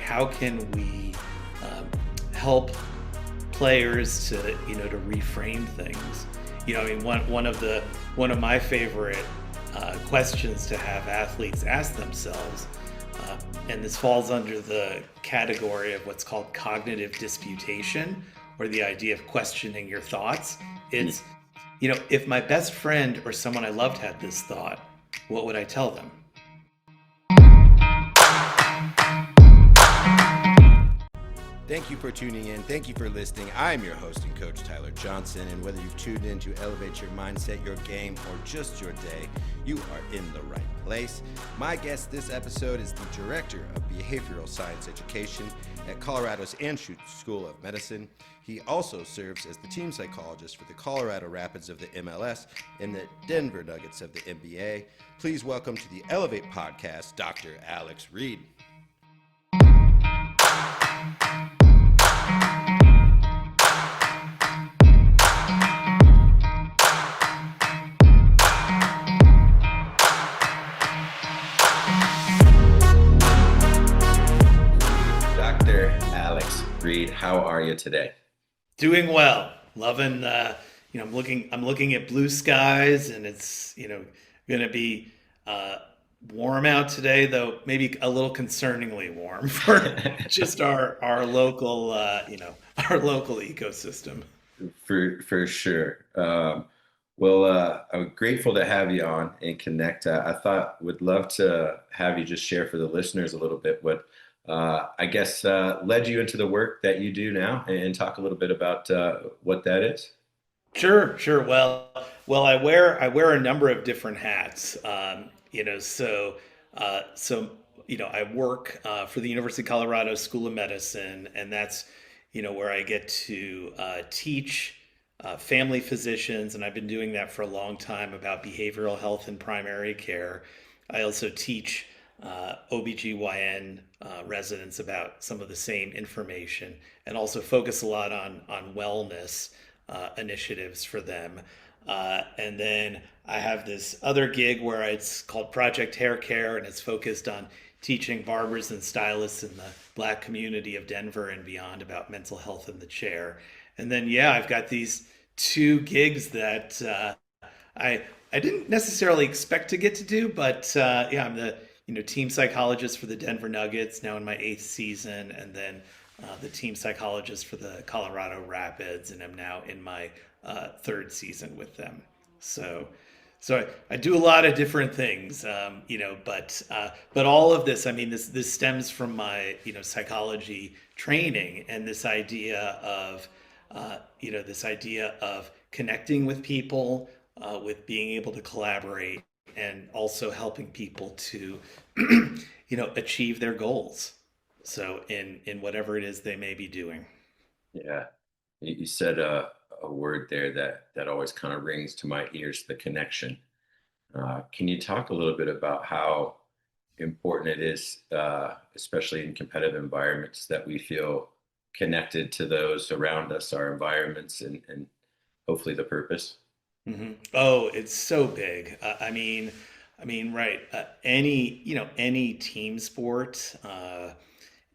how can we help players to to reframe things. I mean, one of my favorite questions to have athletes ask themselves, uh, and this falls under the category of what's called cognitive disputation, or the idea of questioning your thoughts. Mm. It's, if my best friend or someone I loved had this thought, what would I tell them? Thank you for tuning in. Thank you for listening. I'm your host and coach, Tyler Johnson. And whether you've tuned in to elevate your mindset, your game, or just your day, you are in the right place. My guest this episode is the Director of Behavioral Science Education at Colorado's Anschutz School of Medicine. He also serves as the team psychologist for the Colorado Rapids of the MLS and the Denver Nuggets of the NBA. Please welcome to the Elevate podcast, Dr. Alex Reed. Dr. Alex Reed, how are you today? Doing well, loving. I'm looking at blue skies, and it's going to be warm out today, though maybe a little concerningly warm for just our local our local ecosystem. For sure. I'm grateful to have you on and connect. I thought would love to have you just share for the listeners a little bit what I guess led you into the work that you do now, and talk a little bit about what that is. Sure, sure. Well, I wear a number of different hats. I work for the University of Colorado School of Medicine, and that's where I get to teach family physicians, and I've been doing that for a long time about behavioral health and primary care. I also teach OBGYN residents about some of the same information, and also focus a lot on wellness initiatives for them. And then I have this other gig where it's called Project Hair Care, and it's focused on teaching barbers and stylists in the Black community of Denver and beyond about mental health in the chair. And then, yeah, I've got these two gigs that I I didn't necessarily expect to get to do, but yeah, I'm the team psychologist for the Denver Nuggets now in my eighth season, and then the team psychologist for the Colorado Rapids, and I'm now in my third season with them. So, so I do a lot of different things, but all of this, I mean, this stems from my psychology training, and this idea of connecting with people, with being able to collaborate, and also helping people to achieve their goals. So in whatever it is they may be doing. Yeah, you said a word there that always kind of rings to my ears: the connection. Can you talk a little bit about how important it is, especially in competitive environments, that we feel connected to those around us, our environments, and hopefully the purpose? Oh, it's so big. Right. Any team sport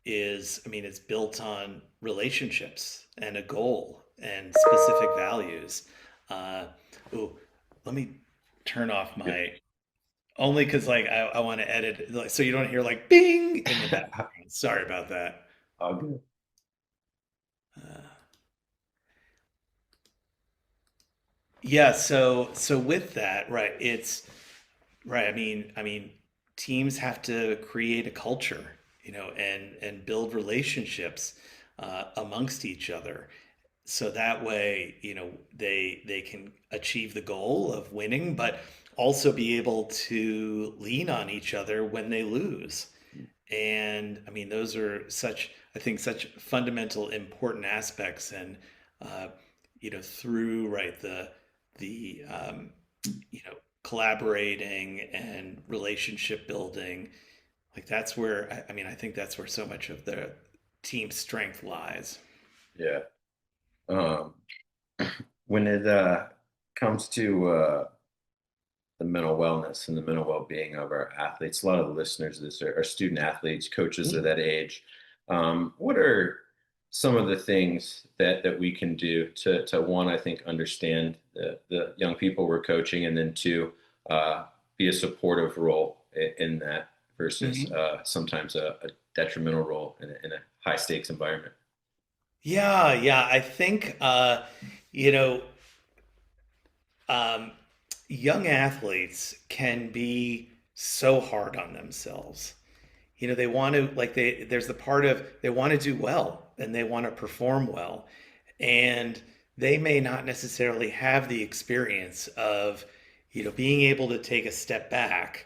it's built on relationships and a goal and specific values. Uh, oh, let me turn off Good. my only because like I want to edit like, so you don't hear like bing in the background. Sorry about that. All good. Uh, yeah. So with that, right? It's right. I mean, teams have to create a culture, and build relationships amongst each other, so that way, they can achieve the goal of winning, but also be able to lean on each other when they lose. And I mean, those are I think, such fundamental, important aspects, and uh, through right the collaborating and relationship building, like that's where I think that's where so much of the team strength lies. Yeah. Um, when it comes to the mental wellness and the mental well-being of our athletes, a lot of the listeners, this are student athletes, coaches of that age. What are some of the things that we can do to one, I think, understand the young people we're coaching, and then two, be a supportive role in that versus Mhm. sometimes a detrimental role in a high stakes environment. Yeah, yeah. I think you know, um, young athletes can be so hard on themselves. They want to like there's the part of they want to do well and they want to perform well. And they may not necessarily have the experience of, being able to take a step back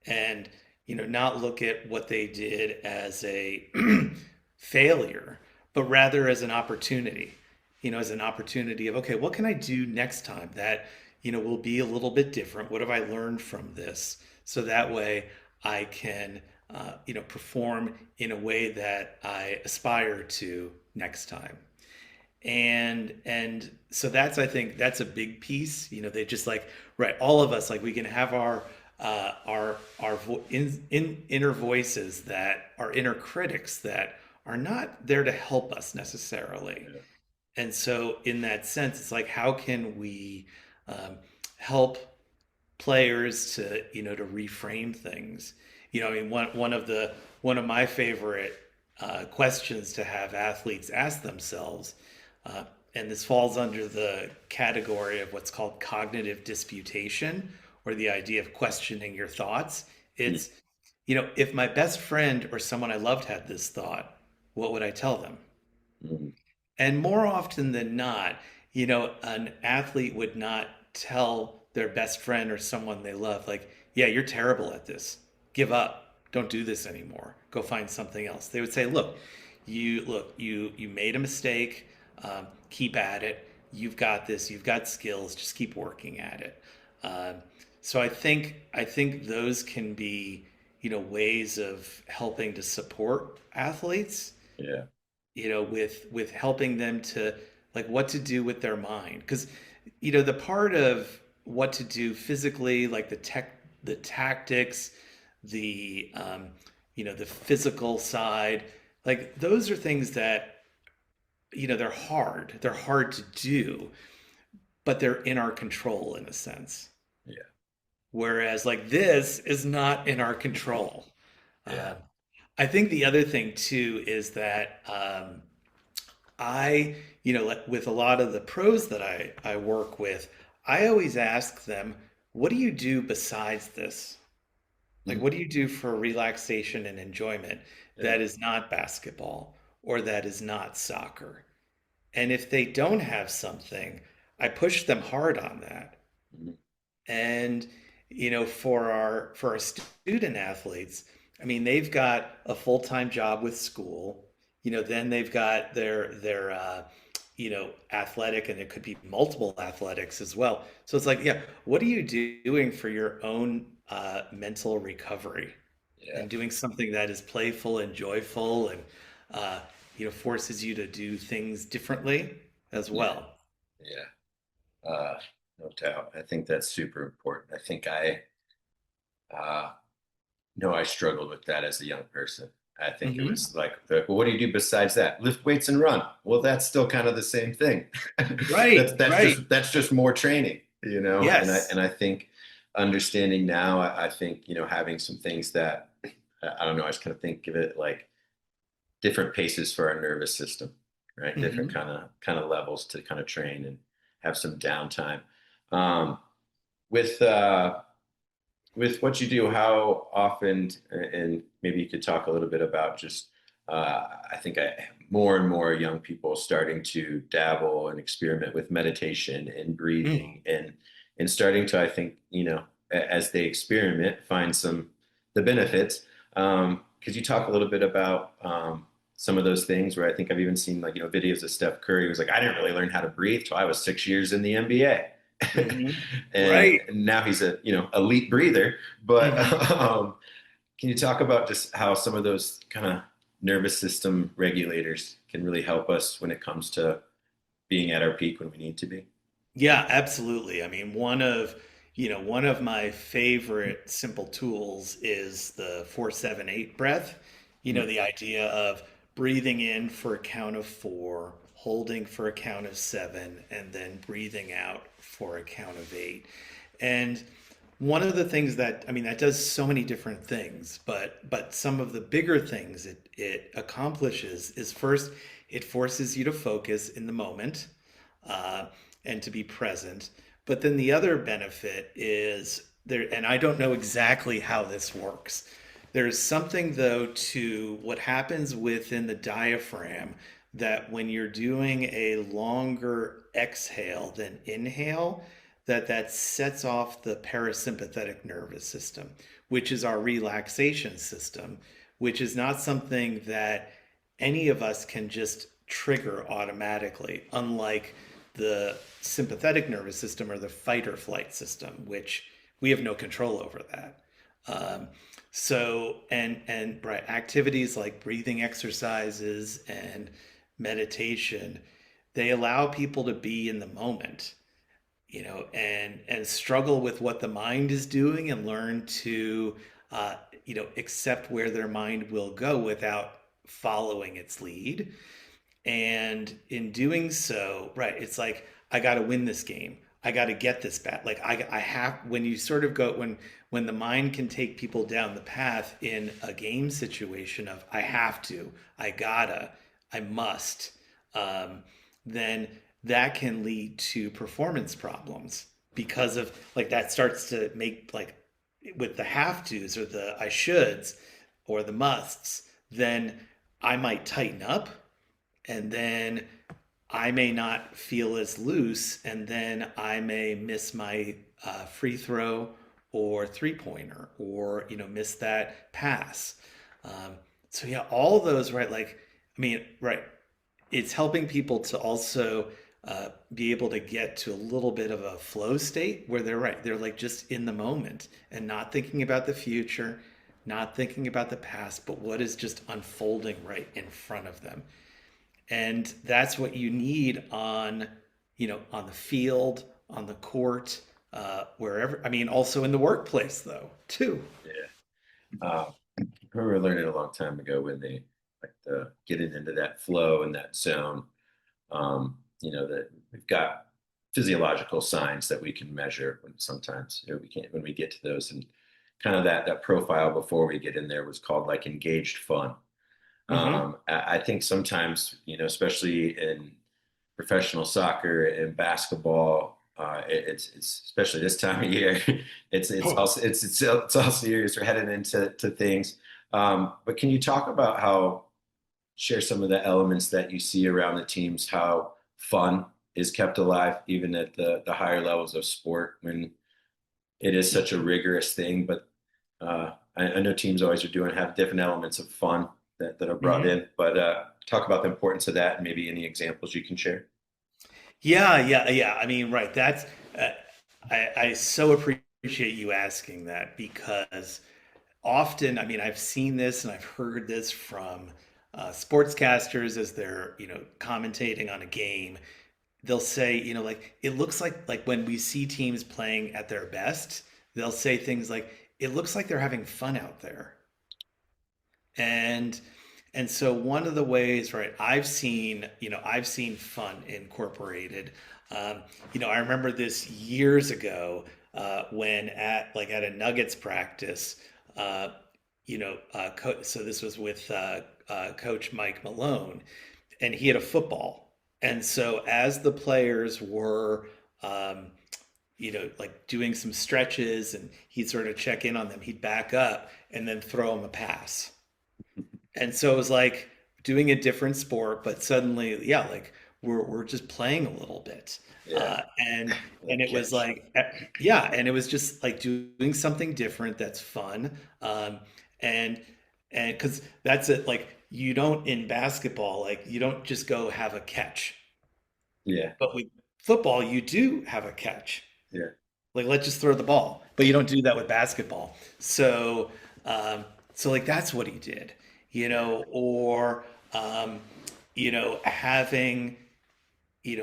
and, not look at what they did as a failure, but rather as an opportunity, as an opportunity of, okay, what can I do next time that, will be a little bit different? What have I learned from this? So that way I can, perform in a way that I aspire to next time. And so that's, I think that's a big piece. They just like, right, all of us, like, we can have our inner voices, that our inner critics, that are not there to help us necessarily. Yeah. And so in that sense, it's like, how can we um, help players to, to reframe things? I mean, one of my favorite questions to have athletes ask themselves, uh, and this falls under the category of what's called cognitive disputation, or the idea of questioning your thoughts. It's, if my best friend or someone I loved had this thought, what would I tell them? Mm-hmm. And more often than not, an athlete would not tell their best friend or someone they love, like, yeah, you're terrible at this. Give up. Don't do this anymore. Go find something else. They would say, look, you made a mistake. Keep at it. You've got this. You've got skills. Just keep working at it. Um, so I think those can be, ways of helping to support athletes, Yeah. with helping them to, like, what to do with their mind. Because, the part of what to do physically, like the tactics, the physical side, like, those are things that, they're hard to do, but they're in our control in a sense. Yeah. Whereas, like, this is not in our control. Yeah. uh, I think the other thing too is that, like, with a lot of the pros that I work with, I always ask them, what do you do besides this? Like, Mhm. what do you do for relaxation and enjoyment Yeah. that is not basketball or that is not soccer? And if they don't have something, I push them hard on that. Mhm. And, for our student athletes, I mean, they've got a full-time job with school. Then they've got their athletic, and it could be multiple athletics as well. So it's like, yeah, what are you doing for your own mental recovery, Yeah. and doing something that is playful and joyful, and uh, forces you to do things differently as Yeah. well. Yeah. No doubt. I think that's super important. I think uh, no, I struggled with that as a young person. I think it Hmm. was like, well, what do you do besides that? Lift weights and run. Well, that's still kind of the same thing. Right, right. That's just more training, Yes. And I think understanding now, I think having some things that I don't know. I just kind of think of it like different paces for our nervous system, right? Different Hmm. kind of levels to kind of train and have some downtime. Um, with what you do, how often, and maybe you could talk a little bit about just, I think more and more young people starting to dabble and experiment with meditation and Mm. breathing and starting to, I think, as they experiment, find the benefits. Could you talk a little bit about some of those things where I think I've even seen like, videos of Steph Curry who's like, I didn't really learn how to breathe till I was 6 years in the NBA. Hmm. And Right. now he's a elite breather. But Hmm. can you talk about just how some of those kind of nervous system regulators can really help us when it comes to being at our peak when we need to be? Yeah, absolutely. I mean, one of my favorite simple tools is the 4-7-8 breath. Mm. The idea of breathing in for a count of 4, holding for a count of 7, and then breathing out for a count of 8. And one of the things that, I mean, that does so many different things, but some of the bigger things it accomplishes is, first, it forces you to focus in the moment, uh, and to be present. But then the other benefit is there, and I don't know exactly how this works. There's something, though, to what happens within the diaphragm, that when you're doing a longer exhale than inhale, that sets off the parasympathetic nervous system, which is our relaxation system, which is not something that any of us can just trigger automatically, unlike the sympathetic nervous system or the fight or flight system, which we have no control over that. Um, and right, activities like breathing exercises and meditation, they allow people to be in the moment, and struggle with what the mind is doing and learn to, accept where their mind will go without following its lead. And in doing so, right, it's like, I got to win this game. I got to get this back. Like, I have, when you sort of go, when the mind can take people down the path in a game situation of, I have to, I gotta, I must, um, then that can lead to performance problems, because of, like, that starts to make, like, with the have tos or the I shoulds or the musts, then I might tighten up, and then I may not feel as loose, and then I may miss my free throw or 3 pointer, or miss that pass. So yeah, all those, right? Like, I mean, right, it's helping people to also be able to get to a little bit of a flow state where they're right. They're like just in the moment and not thinking about the future, not thinking about the past, but what is just unfolding right in front of them. And that's what you need on, on the field, on the court, wherever. I mean, also in the workplace, though, too. Yeah. I remember learning a long time ago when they like the getting into that flow and that zone. That we've got physiological signs that we can measure when sometimes we can't when we get to those, and kind of that profile before we get in there was called like engaged fun. Hmm. I think sometimes, especially in professional soccer and basketball, it's especially this time of year. Oh. It's all serious. We're heading into things. But can you talk about how share some of the elements that you see around the teams, how fun is kept alive even at the higher levels of sport when it is such a rigorous thing, but I know teams always are doing have different elements of fun that are brought Hmm. in. But talk about the importance of that and maybe any examples you can share. Yeah, yeah, yeah. I mean, right. That's uh, I so appreciate you asking that, because often, I mean, I've seen this and I've heard this from sportscasters as they're, commentating on a game. They'll say, like, it looks like when we see teams playing at their best, they'll say things like, it looks like they're having fun out there. And so one of the ways, right, I've seen fun incorporated. Um, I remember this years ago, when at a Nuggets practice. Uh, so this was with Coach Mike Malone, and he had a football. And so as the players were, um, like doing some stretches, and he'd sort of check in on them, he'd back up and then throw them a pass. And so it was like doing a different sport, but suddenly, yeah, like we're just playing a little bit. Yeah, And that it was catch. like, yeah, and it was just like doing something different that's fun. And because that's it, like, you don't, in basketball, like, you don't just go have a catch, Yeah, but with football you do have a catch. yeah, Like, let's just throw the ball, but you don't do that with basketball. So, like, that's what he did, yeah, or having,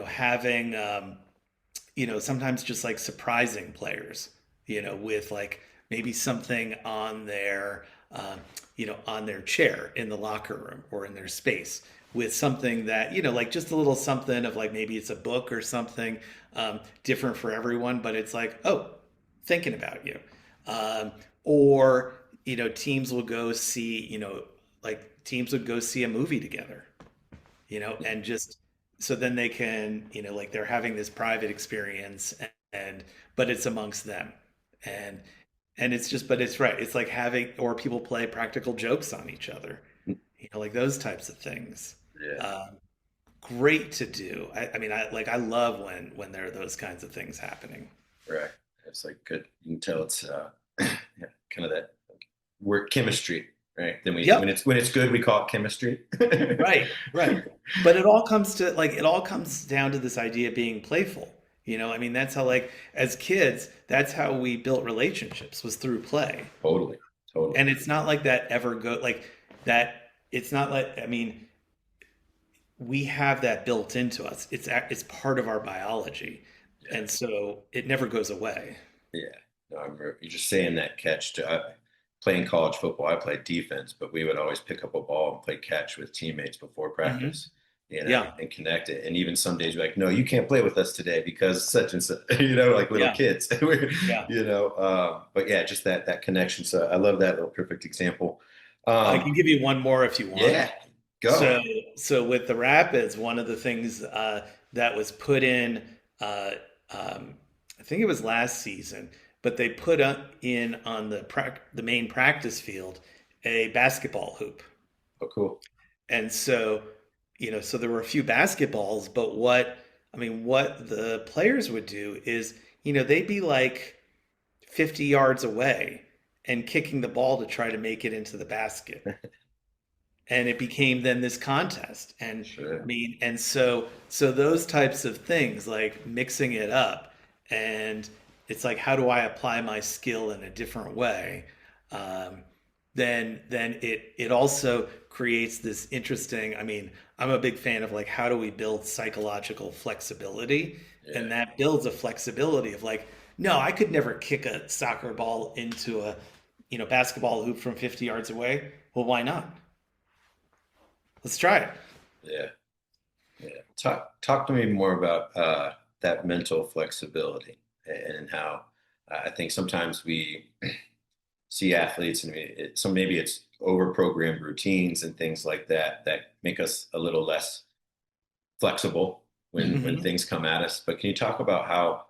having, sometimes just like surprising players, with like maybe something on their, um, on their chair in the locker room or in their space with something that, like just a little something of like maybe it's a book or something different for everyone, but it's like, oh, thinking about you. Um, or, teams will go see, like teams would go see a movie together, and just so then they can, like they're having this private experience and but it's amongst them. And it's just, but it's right. It's like having, or people play practical jokes on each other, like those types of things. Yeah. Um, Great to do. I mean, I love when there are those kinds of things happening. Right. It's like good. You can tell it's yeah, kind of that word chemistry, right? Then we Yep. when it's good, we call it chemistry. Right, right. But it all comes down to this idea of being playful. I mean, that's how, like, as kids, that's how we built relationships, was through play. Totally, totally. And it's not like that ever go like that. It's not like, I mean, we have that built into us. It's part of our biology. Yeah, And so it never goes away. yeah. No, I remember you just saying that catch to playing college football. I played defense, but we would always pick up a ball and play catch with teammates before Hmm. practice, Yeah, and connect it. And even some days, we're like, no, you can't play with us today because such and such, like little yeah, kids, yeah. But yeah, just that connection. So I love that little perfect example. I Um, can give you one more if you want. yeah, go. So, with the Rapids, one of the things that was put in, uh, um, I think it was last season, but they put in on the main practice field a basketball hoop, Oh, cool. and so so there were a few basketballs, but what the players would do is, they'd be like 50 yards away and kicking the ball to try to make it into the basket, and it became then this contest. And I Sure. mean, and so those types of things, like mixing it up, and it's like, how do I apply my skill in a different way? um, then it also creates this interesting, I mean, I'm a big fan of like, how do we build psychological flexibility? Yeah. And that builds a flexibility of like, no, I could never kick a soccer ball into a basketball hoop from 50 yards away. Well, why not? Let's try it. Yeah. Yeah. Talk to me more about that mental flexibility and how I think sometimes we see athletes and so maybe it's over programmed routines and things like that that make us a little less flexible when Hmm. things come at us. But can you talk about how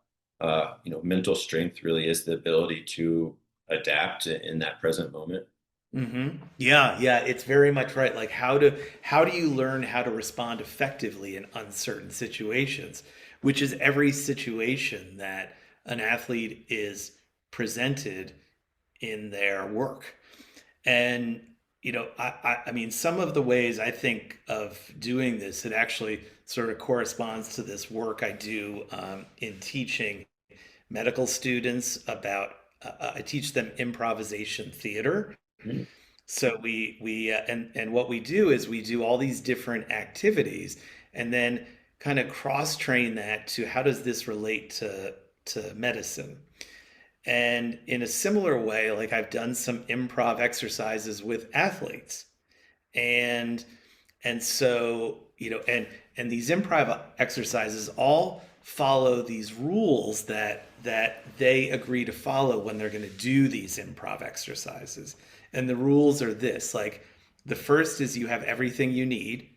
mental strength really is the ability to adapt in that present moment? Hmm. Yeah, yeah, it's very much right. Like, how do you learn how to respond effectively in uncertain situations, which is every situation that an athlete is presented in their work. And I mean, some of the ways I think of doing this, it actually sort of corresponds to this work I do in teaching medical students about. I teach them improvisation theater. Mm. So and what we do is we do all these different activities, and then kind of cross train that to how does this relate to medicine. And in a similar way, like I've done some improv exercises with athletes. And and these improv exercises all follow these rules that they agree to follow when they're going to do these improv exercises. And the rules are this, like, the first is you have everything you need.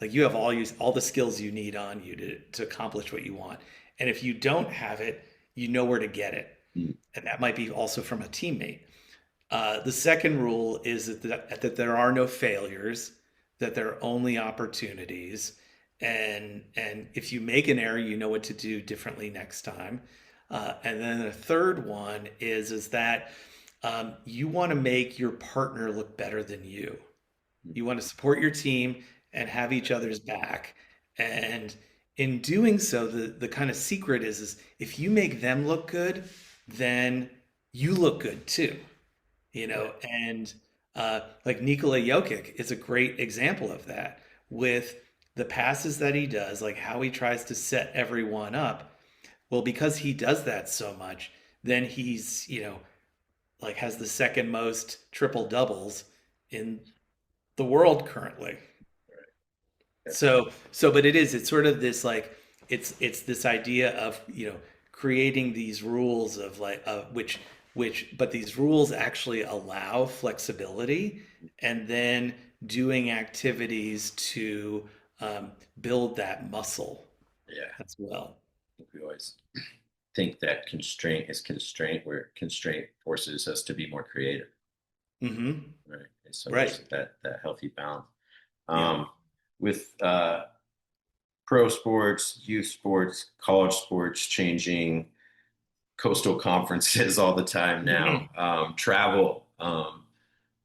Like, you have all the skills you need on you to accomplish what you want. And if you don't have it, you know where to get it. Mm. And that might be also from a teammate. The second rule is that there are no failures, that there are only opportunities, and if you make an error, you know what to do differently next time. And then the third one is that you want to make your partner look better than you. Mm. You want to support your team and have each other's back. And in doing so, the kind of secret is if you make them look good, then you look good too. Right. And like Nikola Jokic is a great example of that, with the passes that he does, like how he tries to set everyone up. Well, because he does that so much, then he's like has the second most triple doubles in the world currently. Yeah. But it's sort of this like it's this idea of, creating these rules of like but these rules actually allow flexibility, and then doing activities to build that muscle Yeah. as well. We always think that constraint is constraint, where constraint forces us to be more creative, Hmm. right? And so Right. there's that healthy balance. Yeah. Um, with pro sports, youth sports, college sports changing, coastal conferences all the time now. Hmm. Travel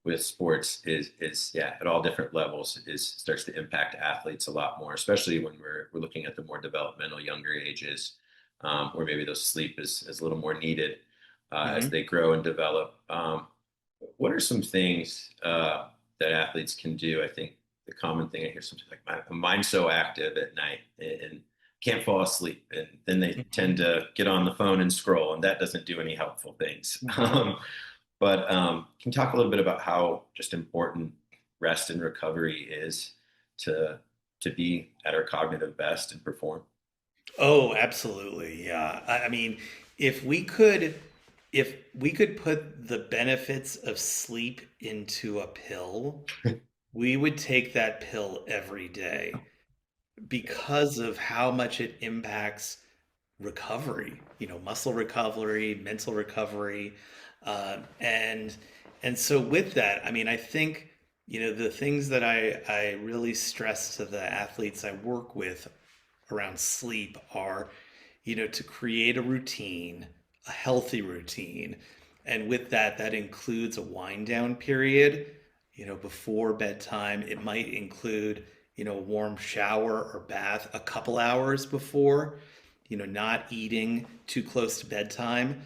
with sports is yeah, at all different levels, is starts to impact athletes a lot more, especially when we're looking at the more developmental younger ages, where maybe those sleep is a little more needed as Hmm. they grow and develop. What are some things that athletes can do? I think the common thing I hear something like, my mind's so active at night and can't fall asleep. And then they tend Hmm. to get on the phone and scroll, and that doesn't do any helpful things. Hmm. But can you talk a little bit about how just important rest and recovery is to to be at our cognitive best and perform? Oh, absolutely. Yeah. I mean, if we could if we could put the benefits of sleep into a pill, we would take that pill every day because of how much it impacts recovery, muscle recovery, mental recovery. And so with that, I mean, I think, the things that I really stress to the athletes I work with around sleep are, to create a routine, a healthy routine. And with that, that includes a wind down period, before bedtime. It might include, a warm shower or bath a couple hours before, not eating too close to bedtime.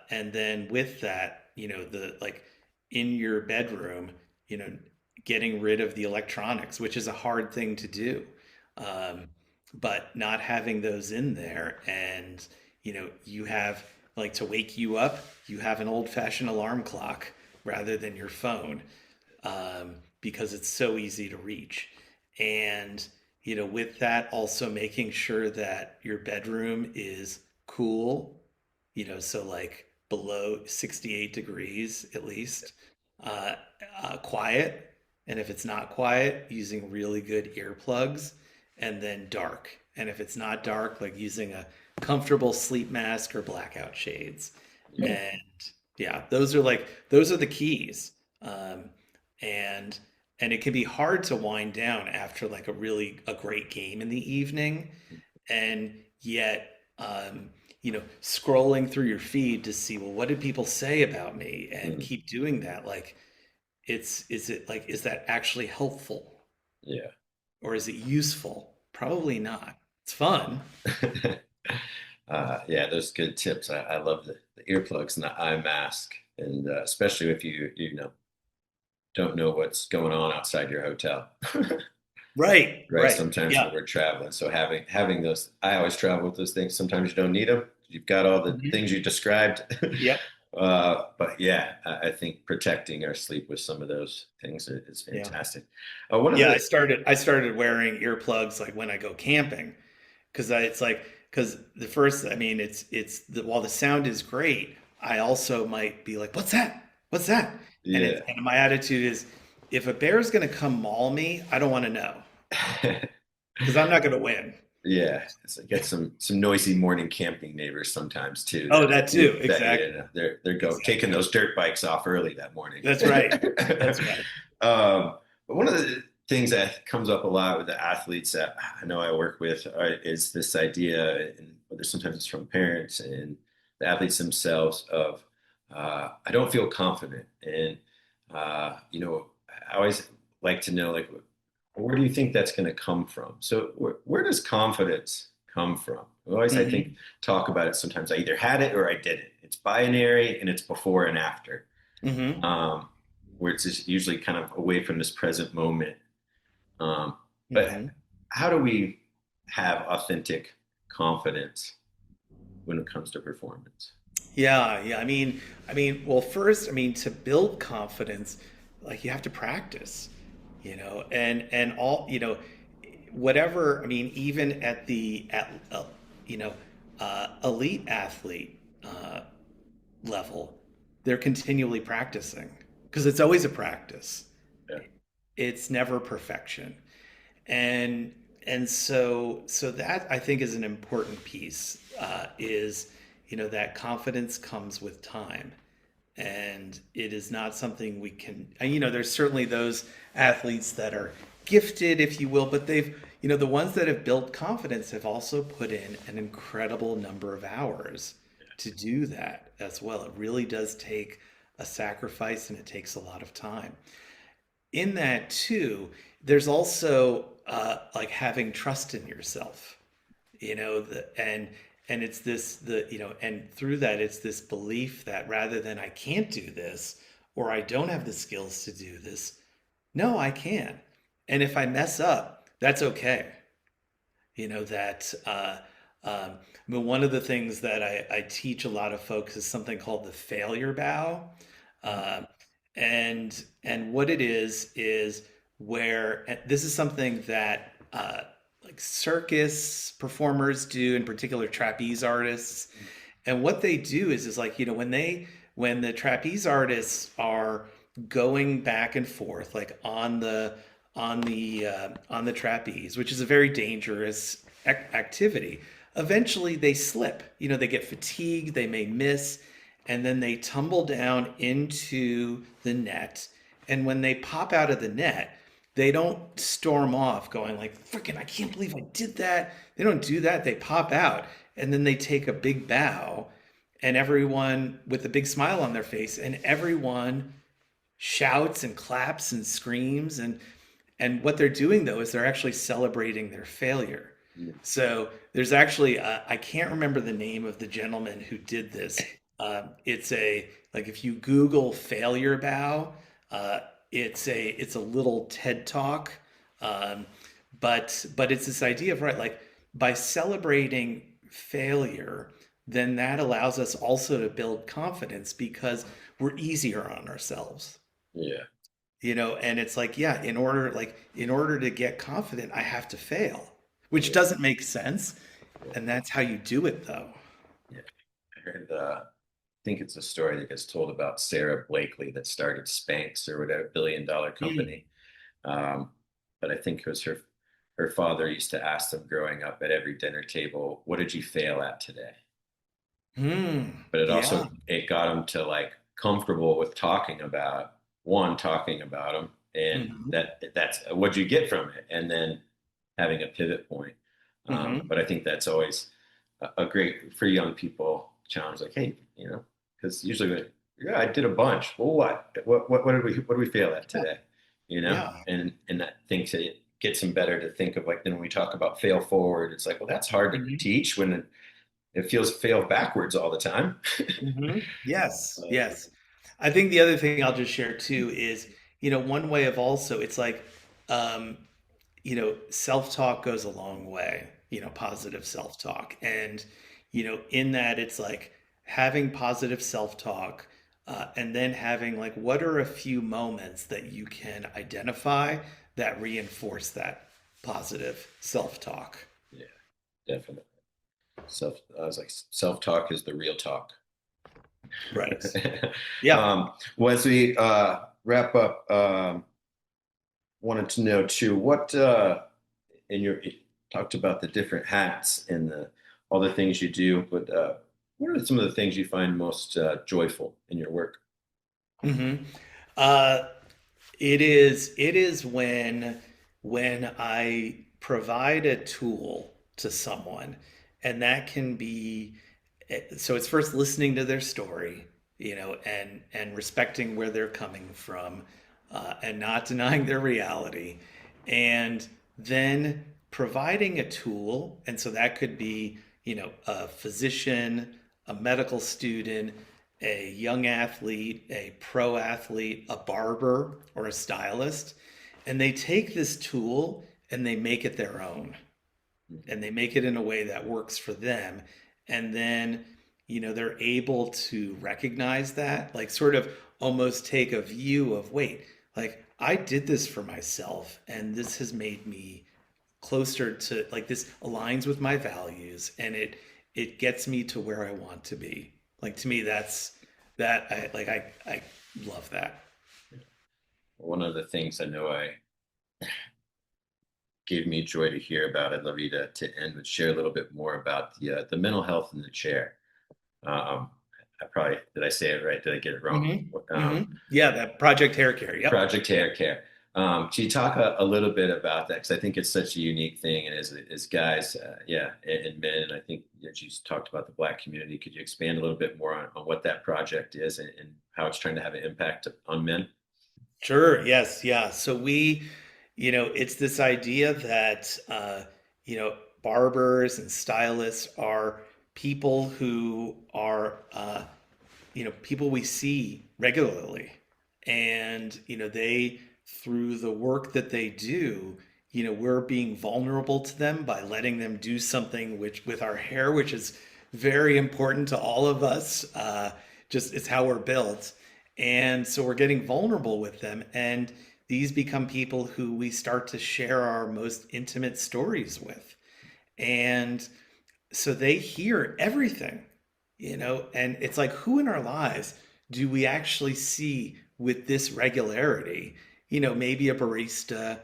And then with that, the like in your bedroom, you know, getting rid of the electronics, which is a hard thing to do. Um, but not having those in there, and you have, like, to wake you up, you have an old fashioned alarm clock rather than your phone, because it's so easy to reach. And with that, also making sure that your bedroom is cool, so like below 68 degrees at least, uh, quiet, and if it's not quiet, using really good earplugs, and then dark. And if it's not dark, like using a comfortable sleep mask or blackout shades. Yeah. And yeah, those are the keys. Um, and it can be hard to wind down after like a great game in the evening, and yet scrolling through your feed to see, well, what did people say about me, and Mm, keep doing that, like, is that actually helpful, yeah. or is it useful? Probably not. It's fun. Yeah, those good tips. I love the earplugs and the eye mask, and especially if you don't know what's going on outside your hotel. Right, Right. right. Sometimes Yeah. when we're traveling, so having those, I always travel with those things. Sometimes you don't need them. You've got all the Mhm. things you described. Yep. But yeah, I think protecting our sleep with some of those things is Yeah. fantastic. One of Yeah, the I started wearing earplugs like when I go camping, because it's like, because the first, I mean, while the sound is great, I also might be like, what's that? What's that? yeah. And my attitude is, if a bear is going to come maul me, I don't want to know, because I'm not going to win. Yeah, so get some noisy morning camping neighbors sometimes too. Oh, that too. That Exactly. they're go taking Exactly. those dirt bikes off early that morning. That's right. That's right. But one of the things that comes up a lot with the athletes that I know I work with is this idea, and whether sometimes it's from parents and the athletes themselves, of I don't feel confident, and I always like to know, like, where do you think that's going to come from? So where does confidence come from? Always, I think, Hmm. talk about it. Sometimes I either had it or I didn't. It's binary, and it's before and after, Hmm. um, where it's just usually kind of away from this present moment. Um, but Hmm. how do we have authentic confidence when it comes to performance? Yeah, yeah. Well, first, to build confidence, like you have to practice, and all, whatever. Even you know, elite athlete level, they're continually practicing because it's always a practice. Yeah. It's never perfection. and so that I think is an important piece. Is that confidence comes with time, and it is not something we can. And, there's certainly those athletes that are gifted, if you will, but the ones that have built confidence have also put in an incredible number of hours to do that as well. It really does take a sacrifice, and it takes a lot of time in that too. There's also like having trust in yourself, and it's this the and through that it's this belief that rather than I can't do this or I don't have the skills to do this, no, I can. And if I mess up, that's okay. That one of the things that I teach a lot of folks is something called the failure bow. uh, and what it is where and this is something that like circus performers do, in particular trapeze artists. And what they do is like, when the trapeze artists are going back and forth, like on the trapeze, which is a very dangerous activity, eventually they slip. They get fatigued, they may miss, and then they tumble down into the net. And when they pop out of the net, they don't storm off going like, freaking, I can't believe I did that. They don't do that. They pop out and then they take a big bow, and everyone with a big smile on their face, and everyone shouts and claps and screams. And what they're doing though is they're actually celebrating their failure. Yeah. So there's actually I can't remember the name of the gentleman who did this. It's a like if you Google failure bow, uh, it's a little TED talk. um, but it's this idea of, right, like by celebrating failure, then that allows us also to build confidence because we're easier on ourselves. Yeah. And it's like, yeah, in order to get confident, I have to fail, which Yeah. doesn't make sense. Yeah. And that's how you do it though. Yeah. I heard, I think it's a story that gets told about Sarah Blakely that started Spanx or whatever billion-dollar Mm. company. Um, but I think it was her father used to ask them growing up at every dinner table, "What did you fail at today?" Hmm. But it Yeah. also it got him to like comfortable with talking about them, and Hmm. that's what you get from it, and then having a pivot point. Hmm. But I think that's always a great for young people challenge. Like, hey, because usually, yeah, I did a bunch. Well, what did we fail at Yeah. today? Yeah. And that thinks it gets them better to think of like then when we talk about fail forward, it's like, well, that's hard to Hmm. teach when it feels fail backwards all the time. Hmm. Yes. Uh, Yes. I think the other thing I'll just share too is, one way of also, it's like, um, self-talk goes a long way, positive self-talk. And, in that it's like having positive self-talk, and then having like, what are a few moments that you can identify that reinforce that positive self-talk? yeah, definitely. I was like, self-talk is the real talk. Right. Yeah. Well, as we wrap up, wanted to know too, what in your you talked about the different hats and the all the things you do, but what are some of the things you find most joyful in your work? Hmm. Uh, it is when I provide a tool to someone, and that can be, so it's first listening to their story, and respecting where they're coming from, and not denying their reality, and then providing a tool. And so that could be, a physician, a medical student, a young athlete, a pro athlete, a barber, or a stylist. And they take this tool and they make it their own, and they make it in a way that works for them. And then they're able to recognize that, like sort of almost take a view of, wait, like I did this for myself and this has made me closer to, like, this aligns with my values and it gets me to where I want to be. Like to me that I love that. One of the things I know I gave me joy to hear about. I'd love you to end with share a little bit more about the mental health in the chair. Um, I probably did I say it right? Did I get it wrong? Yeah, that Project Hair Care. Yep. Project Hair Care. Can you talk a little bit about that? Because I think it's such a unique thing, and as guys, yeah, and men, I think that you talked about the Black community. Could you expand a little bit more on what that project is and how it's trying to have an impact on men? Sure. Yes. Yeah. So it's this idea that, barbers and stylists are people who are, people we see regularly. And, they, through the work that they do, we're being vulnerable to them by letting them do something which, with our hair, which is very important to all of us. Just it's how we're built. And so we're getting vulnerable with them. And these become people who we start to share our most intimate stories with. And so they hear everything, and it's like, who in our lives do we actually see with this regularity? Maybe a barista,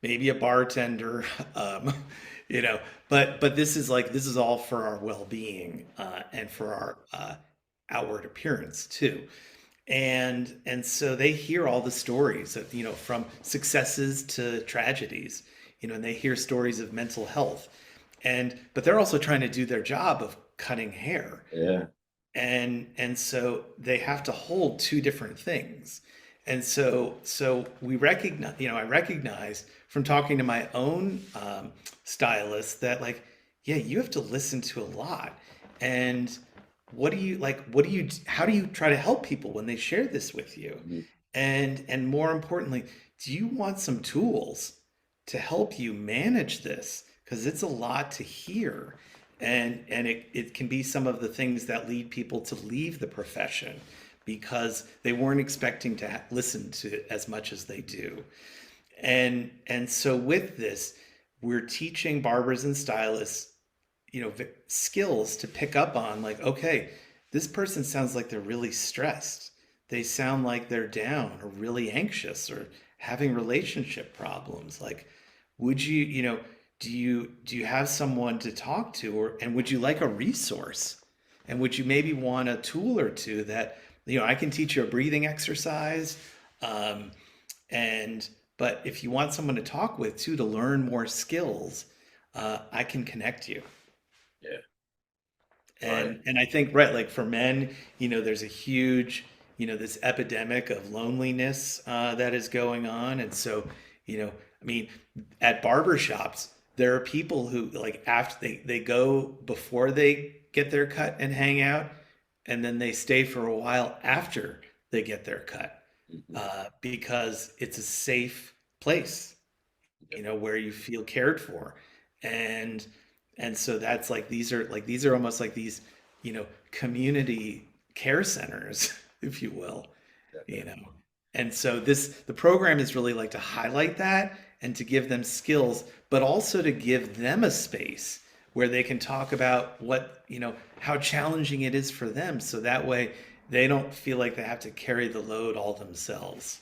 maybe a bartender, um, you know, but this is all for our well-being, and for our outward appearance too. And so they hear all the stories of, from successes to tragedies, and they hear stories of mental health. But they're also trying to do their job of cutting hair. Yeah, And so they have to hold two different things. And so I recognize from talking to my own stylist that, like, yeah, you have to listen to a lot. And how do you try to help people when they share this with you? mhm, And more importantly, do you want some tools to help you manage this? Because it's a lot to hear. And it can be some of the things that lead people to leave the profession because they weren't expecting to listen to as much as they do. And so with this, we're teaching barbers and stylists, skills to pick up on, like, okay, this person sounds like they're really stressed. They sound like they're down or really anxious or having relationship problems. Like, would do you have someone to talk to, and would you like a resource? And would you maybe want a tool or two that, I can teach you a breathing exercise. Um, and but if you want someone to talk with too to learn more skills, I can connect you. yeah. Right. And I think, right, like for men, there's a huge, this epidemic of loneliness that is going on. And so, I mean, at barber shops, there are people who, like, after they go before they get their cut and hang out, and then they stay for a while after they get their cut, Mhm. because it's a safe place, Yep. where you feel cared for. And so that's like, these are almost like these, community care centers, if you will, you Definitely. know. And so the program is really like to highlight that and to give them skills, but also to give them a space where they can talk about how challenging it is for them, so that way they don't feel like they have to carry the load all themselves.